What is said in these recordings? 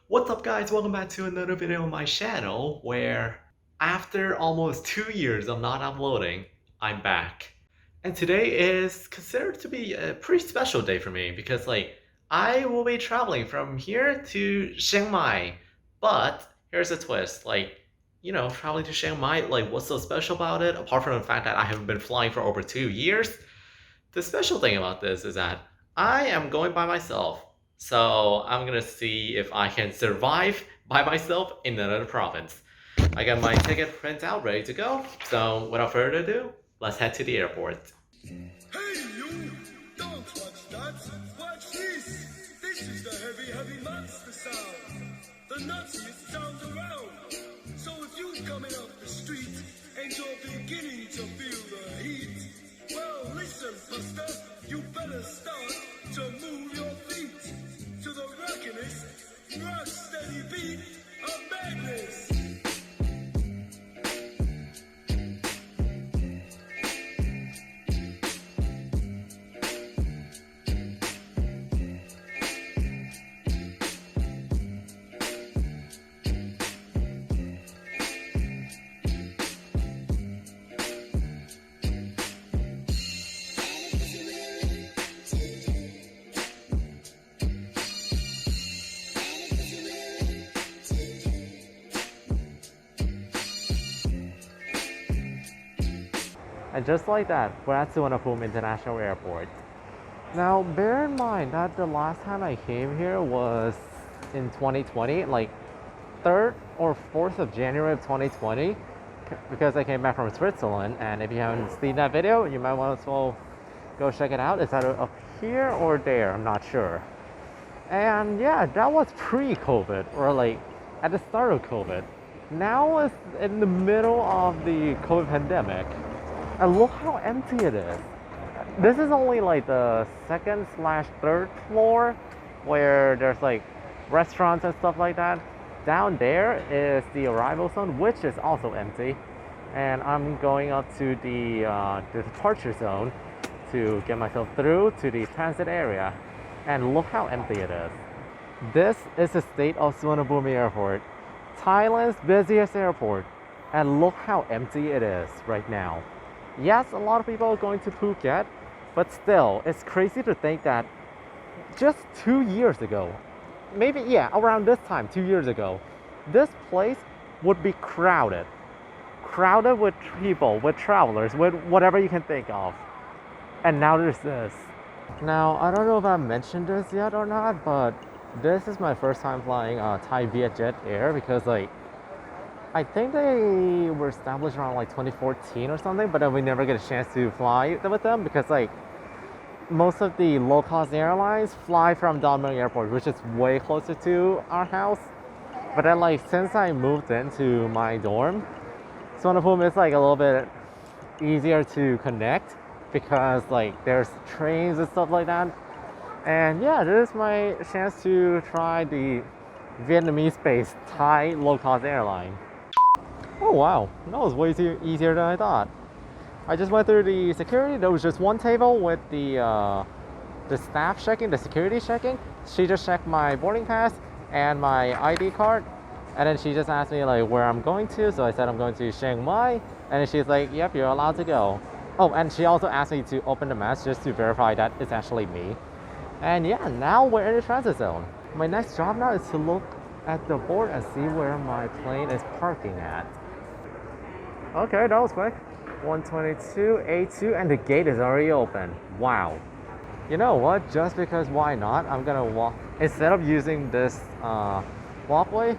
What's up guys, welcome back to another video on my channel where after almost 2 years of not uploading, I'm back. And today is considered to be a pretty special day for me because I will be traveling from here to Chiang Mai. But here's a twist, traveling to Chiang Mai, what's so special about it apart from the fact that I haven't been flying for over 2 years? The special thing about this is that I am going by myself, so I'm gonna see if I can survive by myself in another province. I got my ticket print out ready to go, so without further ado, let's head to the airport. Hey you! Don't watch that! Watch this! This is the heavy monster sound! The nuttiest sound around! So if you coming up the street and you're beginning to feel the heat, well listen, buster, you better start to move your feet to the rockinest, rock steady beat of madness! And just like that, we're at Suvarnabhumi International Airport. Now, bear in mind that the last time I came here was in 2020, like 3rd or 4th of January of 2020, because I came back from Switzerland. And if you haven't seen that video, you might want to go check it out. It's either up here or there, I'm not sure. And yeah, that was pre-COVID, or like at the start of COVID. Now it's in the middle of the COVID pandemic. And look how empty it is. This is only like the 2nd/3rd floor where there's like restaurants and stuff like that. Down there is the arrival zone, which is also empty. And I'm going up to the departure zone to get myself through to the transit area. And look how empty it is. This is the state of Suvarnabhumi Airport, Thailand's busiest airport. And look how empty it is right now. Yes, a lot of people are going to Phuket, but still, it's crazy to think that just 2 years ago, maybe, yeah, around this time, 2 years ago, this place would be crowded. Crowded with people, with travelers, with whatever you can think of. And now there's this. Now, I don't know if I mentioned this yet or not, but this is my first time flying Thai Vietjet Air because I think they were established around like 2014 or something, but then we never get a chance to fly with them because most of the low-cost airlines fly from Don Mueang Airport, which is way closer to our house. But then since I moved into my dorm, Suvarnabhumi is a little bit easier to connect because there's trains and stuff like that. And yeah, this is my chance to try the Vietnamese-based Thai low-cost airline. Oh wow, that was way easier than I thought. I just went through the security. There was just one table with the staff checking, the security checking. She just checked my boarding pass and my ID card, and then she just asked me where I'm going to. So I said I'm going to Chiang Mai, and then she's like, "Yep, you're allowed to go." Oh, and she also asked me to open the mask just to verify that it's actually me. And yeah, now we're in the transit zone. My next job now is to look at the board and see where my plane is parking at. Okay, that was quick. 122A2, and the gate is already open. Wow. You know what? Just because why not? I'm gonna walk. Instead of using this walkway,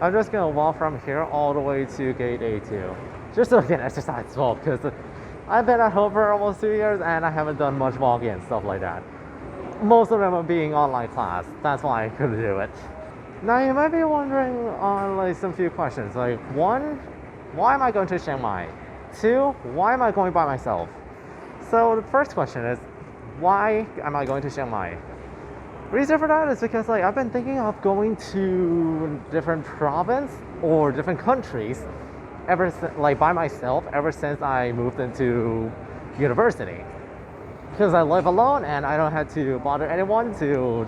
I'm just gonna walk from here all the way to gate A2. Just so I can exercise as well, because I've been at home for almost 2 years and I haven't done much walking and stuff like that. Most of them are being online class. That's why I couldn't do it. Now you might be wondering on some few questions. One, why am I going to Chiang Mai? 2, why am I going by myself? So the first question is, why am I going to Chiang Mai? Reason for that is because I've been thinking of going to different province or different countries ever since, by myself ever since I moved into university. Because I live alone and I don't have to bother anyone to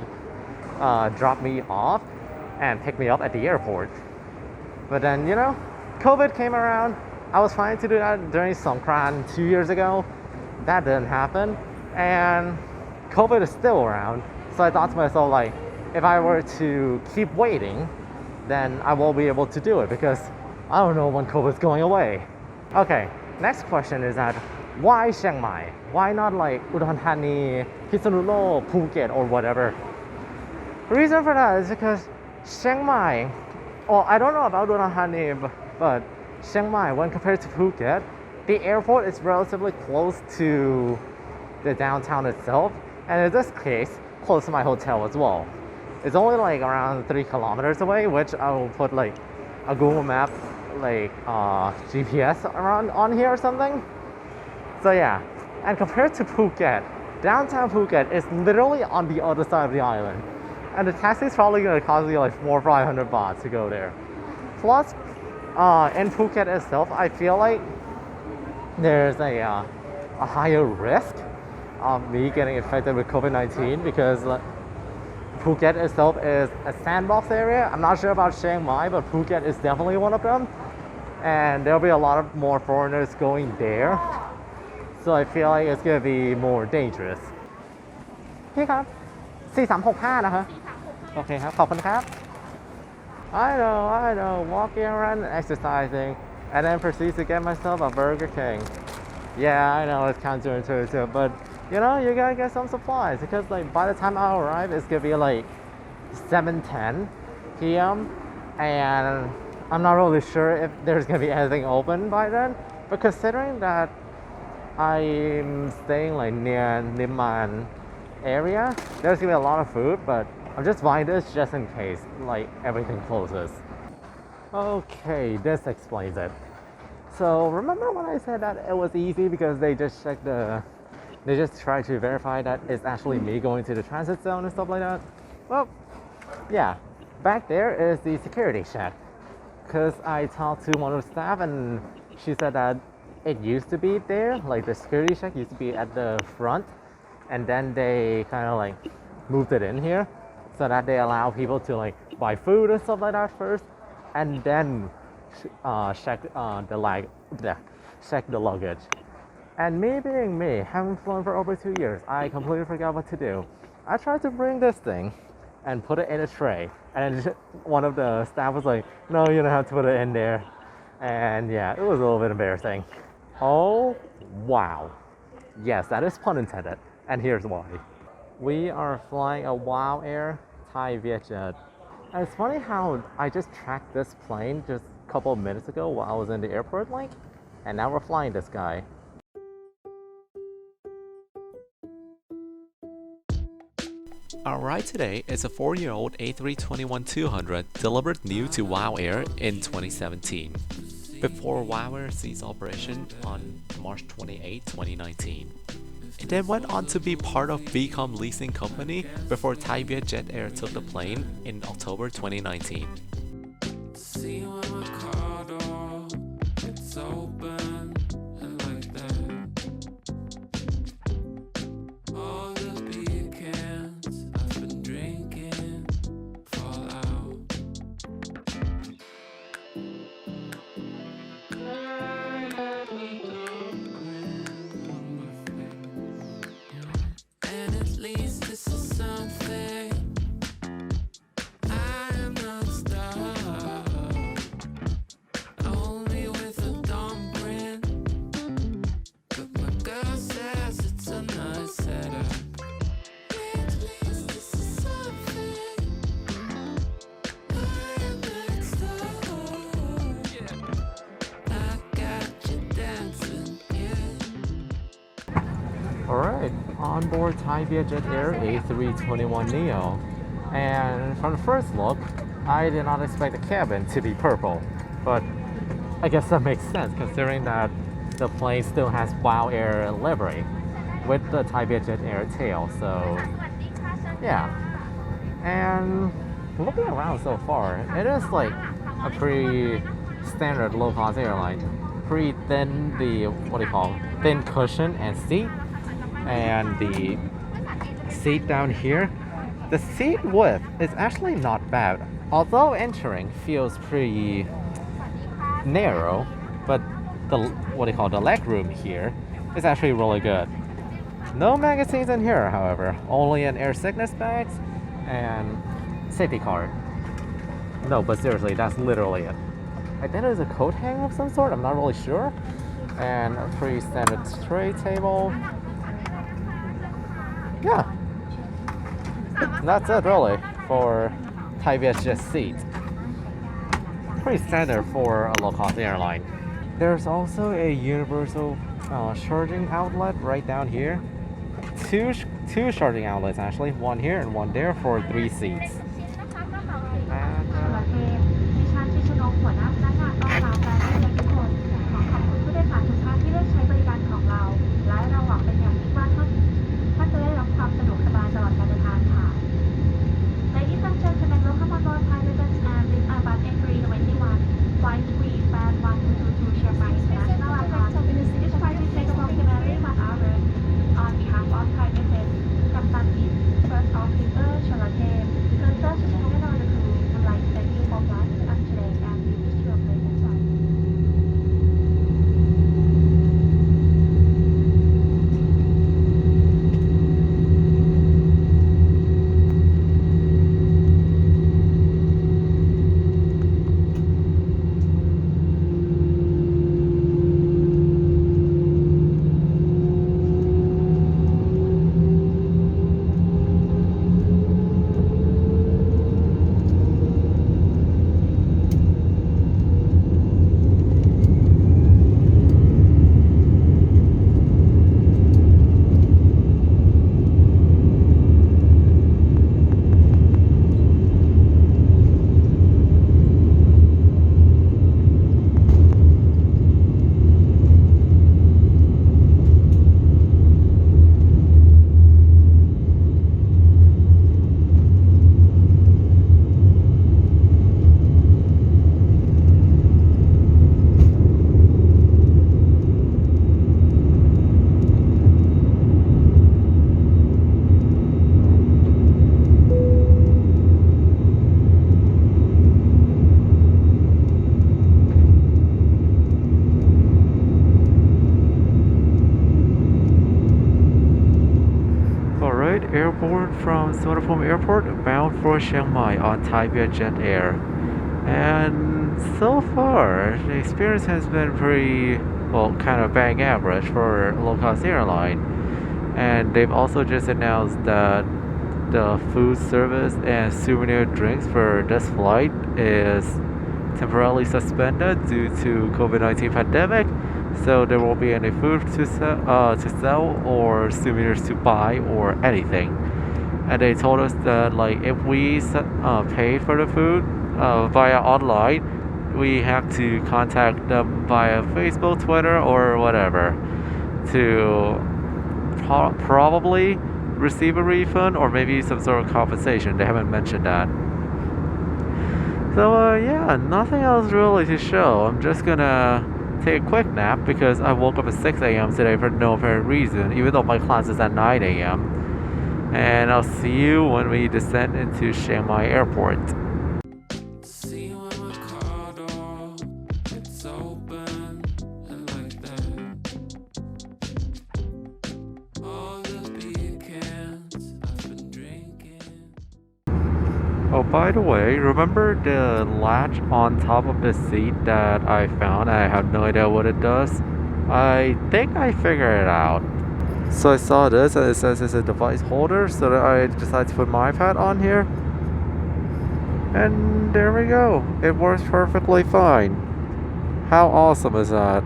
drop me off. and pick me up at the airport. But then, COVID came around. I was trying to do that during Songkran 2 years ago. That didn't happen. And COVID is still around. So I thought to myself, like, if I were to keep waiting, then I won't be able to do it because I don't know when COVID's going away. Okay, next question is that why Chiang Mai? Why not like Udon Thani, Pitsanulok, Phuket, or whatever? The reason for that is because Chiang Mai, well, I don't know about Udon Thani, but Chiang Mai, when compared to Phuket, the airport is relatively close to the downtown itself, and in this case, close to my hotel as well. It's only like around 3 kilometers away, which I will put like a Google map, like GPS around on here or something. So yeah, and compared to Phuket, downtown Phuket is literally on the other side of the island, and the taxi is probably gonna cost you like 400 or 500 baht to go there. Plus, in Phuket itself, I feel like there's a higher risk of me getting infected with COVID-19 because Phuket itself is a sandbox area. I'm not sure about Chiang Mai, but Phuket is definitely one of them. And there'll be a lot of more foreigners going there. So I feel like it's going to be more dangerous. พี่ครับ4365นะคะโอเคครับขอบคุณครับ I know, walking around and exercising, and then proceed to get myself a Burger King. Yeah, I know it's counterintuitive, but you gotta get some supplies because like by the time I arrive, it's gonna be like 7:10 p.m. and I'm not really sure if there's gonna be anything open by then. But considering that I'm staying like near Nimman area, there's gonna be a lot of food, but I'm just buying this just in case like everything closes. Okay, this explains it. So remember when I said that it was easy because they just try to verify that it's actually me going to the transit zone and stuff like that? Well, yeah, back there is the security check. Because I talked to one of the staff and she said that it used to be there, like the security check used to be at the front, and then they kind of like moved it in here so that they allow people to like buy food and stuff like that first, and then check the luggage. And me being me, having flown for over 2 years, I completely forgot what to do. I tried to bring this thing and put it in a tray, and one of the staff was like, no, you don't have to put it in there. And yeah, it was a little bit embarrassing. Oh, wow. Yes, that is pun intended, and here's why. We are flying a WOW Air Thai Vietjet. And it's funny how I just tracked this plane just a couple of minutes ago while I was in the airport, like, and now we're flying this guy. Our ride today is a 4-year-old A321-200 delivered new to WOW Air in 2017, before WOW Air ceased operation on March 28, 2019. It then went on to be part of Vcom Leasing Company before Thai Vietjet Air took the plane in October 2019. Alright, on board Thai Vietjet Air A321neo, and from the first look, I did not expect the cabin to be purple, but I guess that makes sense considering that the plane still has WOW Air livery with the Thai Vietjet Air tail, so yeah. And looking around so far, it is like a pretty standard low-cost airline. Pretty thin, thin cushion and seat. And the seat down here, the seat width is actually not bad. Although entering feels pretty narrow, but the what do you call the leg room here is actually really good. No magazines in here, however. Only an air sickness bags and safety card. No, but seriously, that's literally it. I think it's a coat hanger of some sort. I'm not really sure. And a pretty standard tray table. Yeah, that's it really for Thai Vietjet seat. Pretty standard for a low-cost airline. There's also a universal charging outlet right down here. Two charging outlets actually, one here and one there for 3 seats. And, ดิฉันชิชนกหัวหน้าพนักงานต้อนรับและนักเรียนทุกคนขอขอบคุณผู้โดยสารทุกท่านที่เลือกใช้บริการของเราและเราหวังเป็นอย่างยิ่งว่าท่านจะได้รับความสะดวกสบายตลอดการเดินทางค่ะ Ladies and gentlemen, welcome on board Thai Vietjet Air with Airbus A321 Flight 38122 Chiang Mai International Airport. This flight will take approximately 1 hour. On behalf of Thai Vietjet, Captain First Officer Chalatem, First Chichonok and all the crew would like to thank you for flying with us today and we wish you a pleasant flight. Airborne from Suvarnabhumi Airport bound for Chiang Mai on Thai Vietjet Air. And so far, the experience has been pretty, well, kind of bang average for a low-cost airline. And they've also just announced that the food service and souvenir drinks for this flight is temporarily suspended due to COVID-19 pandemic. So there won't be any food to sell or souvenirs to buy or anything. And they told us that like if we pay for the food via online, we have to contact them via Facebook, Twitter, or whatever to probably receive a refund or maybe some sort of compensation. They haven't mentioned that. So yeah, nothing else really to show. I'm just gonna take a quick nap because I woke up at 6 a.m. today for no apparent reason, even though my class is at 9 a.m. And I'll see you when we descend into Chiang Mai Airport. Oh, by the way, remember the latch on top of the seat that I found? I have no idea what it does. I think I figured it out. So I saw this and it says it's a device holder, so that I decided to put my iPad on here. And there we go. It works perfectly fine. How awesome is that?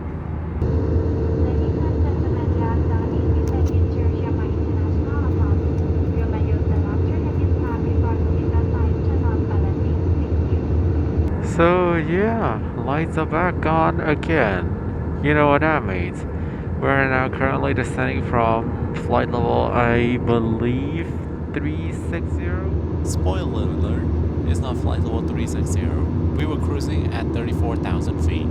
So yeah, lights are back on again. You know what that means. We're now currently descending from flight level, I believe, 360. Spoiler alert, it's not flight level 360. We were cruising at 34,000 feet.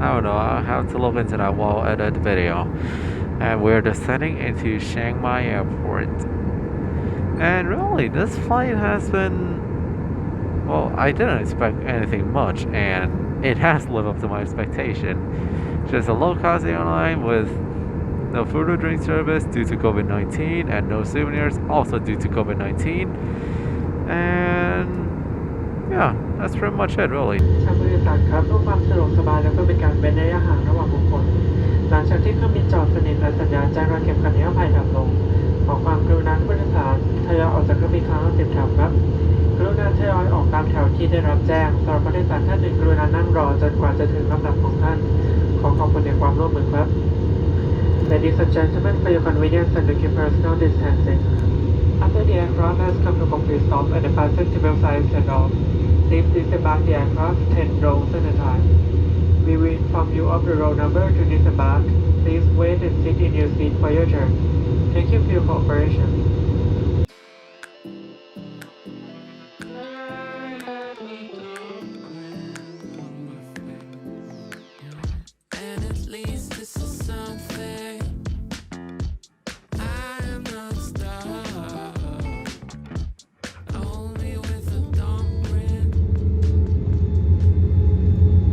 I don't know, I'll have to look into that while I edit the video. And we're descending into Chiang Mai Airport. And really, this flight has been well, I didn't expect anything much, and it has lived up to my expectation. Just a low-cost airline with no food or drink service due to COVID-19, and no souvenirs also due to COVID-19. And yeah, that's pretty much it, really. ท่านผู้โดยสารครับเพื่อความสะดวกสบายและเพื่อเป็นการเว้นระยะห่างระหว่างบุคคลหลังจากที่เครื่องบินจอดสนิทและสัญญาณแจ้งว่าเข็มขัดนิรภัยดับลงขอความกรุณาผู้โดยสารทยอยออกจากเครื่องบินครั้งละ10 แถวครับกรุณาทยอยออกตามแถวที่ได้รับแจ้งสำหรับผู้โดยสารท่านอื่นกรุณานั่งรอจนกว่าจะถึงลำดับของท่านขอขอบคุณในความร่วมมือครับ Ladies and gentlemen, for your convenience and to keep personal distancing, after the aircraft has come to complete stop and the fasten seatbelt signs turned off, please disembark the aircraft 10 rows at a time. We will inform you of the row number to disembark. Please wait and sit in your seat for your turn. Thank you for your cooperation. And at least this is something. I am not a star. Only with a dumb grin.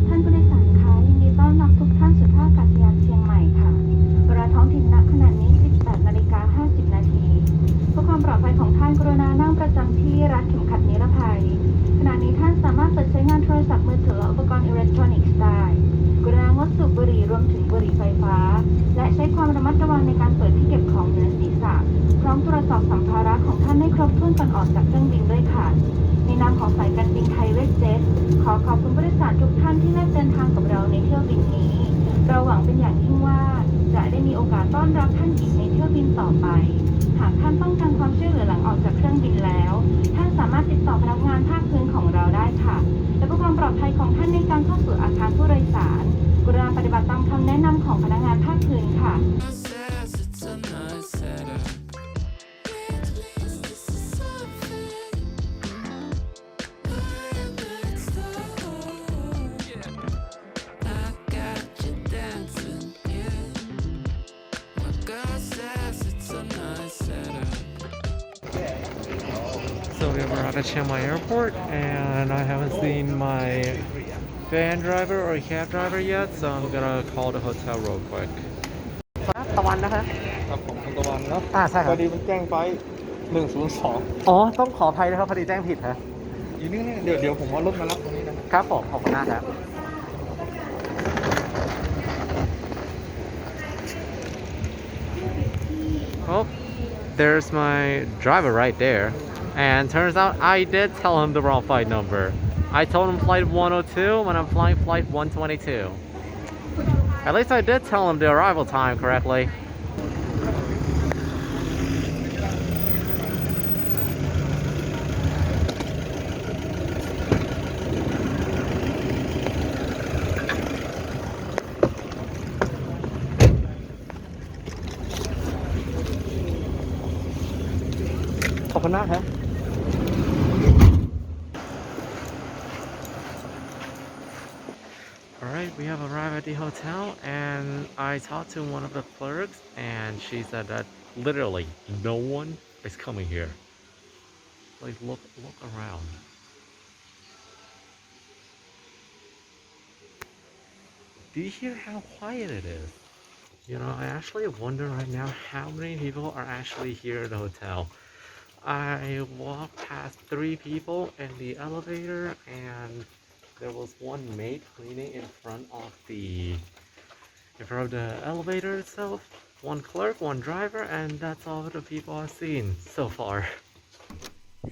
ท่านผู้โดยสารคะยินดีต้อนรับทุกท่านสู่ท่าอากาศยานเชียงใหม่ค่ะเวลาท้องถิ่นณขณะนี้ 18:50 น.เพื่อความปลอดภัยของท่านกรุณานั่งประจำที่รัดเข็มขัดนิรภัยขณะนี้ท่านสามารถเปิดใช้งานโทรศัพท์มือถือและอุปกรณ์อิเล็กทรอนิกส์ได้กรุณางดสูบบุหรี่รวมถึงบุหรี่ไฟฟ้าและใช้ความระมัดระวังในการเปิดที่เก็บของเหนือศีรษะพร้อมตรวจสอบสัมภาระของท่านให้ครบถ้วนก่อนออกจากเครื่องบินด้วยค่ะในนามของสายการบินไทยเวสเจ็ตขอขอบคุณผู้โดยสารทุกท่านที่เลือกเดินทางกับเราในเที่ยวบินนี้เราหวังเป็นอย่างยิ่งว่าจะได้มีโอกาสต้อนรับท่านอีกในเที่ยวบินต่อไปหากท่านต้องการความช่วยเหลือหลังออกจากเครื่องบินแล้วท่านสามารถติดต่อพนักงานภาคพื้นของเราได้ค่ะและเพื่อความปลอดภัยของท่านในการเข้าสู่อาคารผู้โดยสารกรุณาปฏิบัติตามคำแนะนำของพนักงานภาคพื้นค่ะ Says it's a nice setup. At least this is something. I am not a star. I got you dancing, yeah. My girl says it's a nice setup. So we arrived at Chiang Mai Airport, and I haven't seen my van driver or cab driver yet, so I'm gonna call the hotel real quick. ตะวันนะคะ ครับผมคุณตะวันเนาะ ใช่ค พ รั อบ ดีมันแจ้งไป102 อ๋อต้องขออภัยนะครับพอดีแจ้งผิดฮะ อีกนิดนึงเดี๋ยวผมเอารถมารับตรงนี้นะครับ ผมขอบคุณมากครับ Well, there's my driver right there, and turns out I did tell him the wrong flight number. I told him flight 102 when I'm flying flight 122. At least I did tell him the arrival time correctly. Alright, we have arrived at the hotel, and I talked to one of the clerks, and she said that literally no one is coming here. Like, look around. Do you hear how quiet it is? You know, I actually wonder right now how many people are actually here at the hotel. I walked past 3 people in the elevator, and there was one maid cleaning in front of the elevator itself, one clerk, one driver, and that's all the people I've seen so far.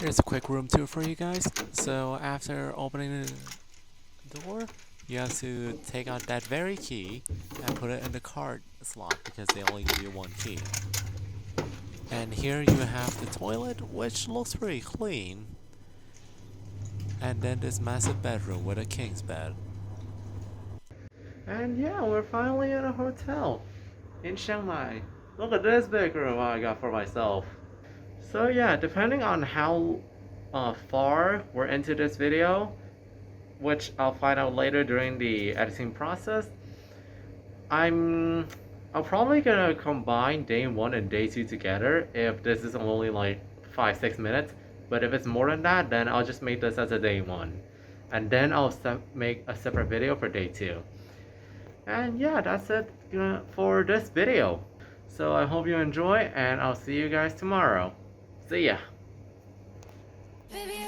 Here's a quick room tour for you guys. So after opening the door, you have to take out that very key and put it in the card slot because they only give you one key. And here you have the toilet, which looks pretty clean. And then this massive bedroom with a king's bed. And yeah, we're finally in a hotel in Chiang Mai. Look at this big room I got for myself. So yeah, depending on how far we're into this video, which I'll find out later during the editing process, I'm probably gonna combine day 1 and day 2 together if this is only like 5-6 minutes. But if it's more than that, then I'll just make this as a day 1. And then I'll make a separate video for day 2. And yeah, that's it for this video. So I hope you enjoy, and I'll see you guys tomorrow. See ya! Baby,